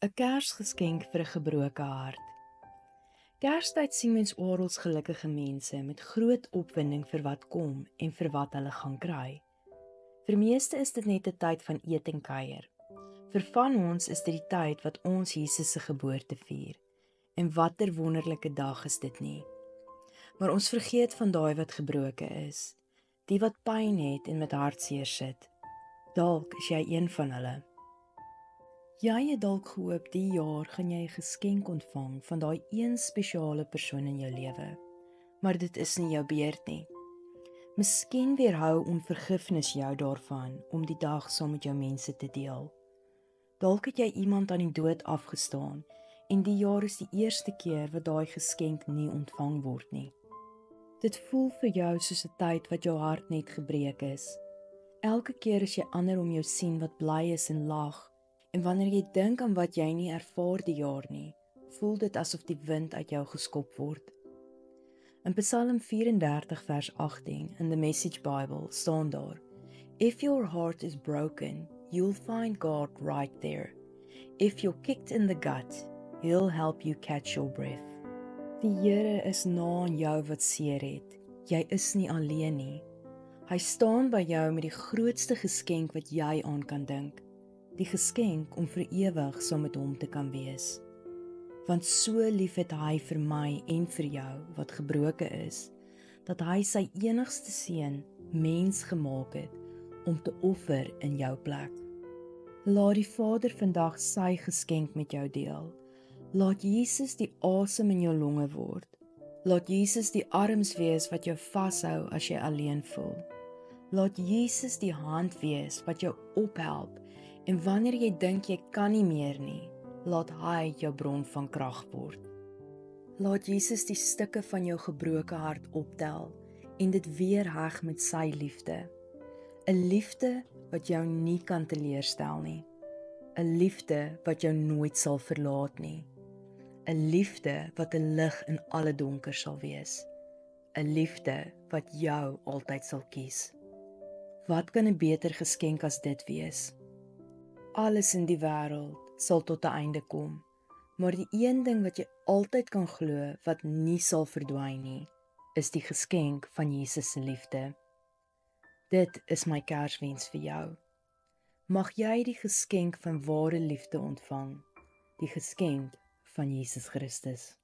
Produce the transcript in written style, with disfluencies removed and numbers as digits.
'n Kersgeskenk vir 'n gebroke hart. Kerstyd sien mens oral gelukkige mense met groot opwinding vir wat kom en vir wat hulle gaan kry. Vir meeste is dit net 'n tyd van eet en kuier. Vir van ons is dit die tyd wat ons Jesus se geboorte vier. En watter wonderlike dag is dit nie? Maar ons vergeet van daai wat gebroke is, die wat pyn het en met hartseer sit. Dalk is jy een van hulle. Jy het dalk gehoop die jaar gaan jy 'n geskenk ontvang van daai een spesiale persoon in jou lewe. Maar dit is nie jou beurt nie. Miskien weerhou onvergifnis jou daarvan om die dag saam met jou mense te deel. Dalk het jy iemand aan die dood afgestaan en die jaar is die eerste keer wat daai geskenk nie ontvang word nie. Dit voel vir jou soos 'n tyd wat jou hart net gebreek is. Elke keer as jy ander om jou sien wat bly is en lag, en wanneer jy dink aan wat jy nie ervaar die jaar nie, voel dit asof die wind uit jou geskop word. In Psalm 34 vers 18 in the Message Bible staan daar: If your heart is broken, you'll find God right there. If you're kicked in the gut, He'll help you catch your breath. Die Here is na aan jou wat seer het. Jy is nie alleen nie. Hy staan by jou met die grootste geskenk wat jy aan kan dink. Die geskenk om vir ewig saam met hom te kan wees. Want so lief het hy vir my en vir jou wat gebroke is, dat hy sy enigste seun mens gemaak het om te offer in jou plek. Laat die Vader vandag sy geskenk met jou deel. Laat Jesus die asem in jou longe word. Laat Jesus die arms wees wat jou vashou as jy alleen voel. Laat Jesus die hand wees wat jou ophelp. En wanneer jy dink jy kan nie meer nie, laat hy jou bron van krag word. Laat Jesus die stukke van jou gebroke hart optel en dit weer heg met sy liefde. 'n Liefde wat jou nie kan teleurstel nie. 'n Liefde wat jou nooit sal verlaat nie. 'n Liefde wat 'n lig in alle donker sal wees. 'n Liefde wat jou altyd sal kies. Wat kan 'n beter geskenk as dit wees? Alles in die wêreld sal tot 'n einde kom, maar die een ding wat jy altyd kan glo wat nie sal verdwyn nie, is die geskenk van Jesus se liefde. Dit is my Kerswens vir jou. Mag jy die geskenk van ware liefde ontvang, die geskenk van Jesus Christus.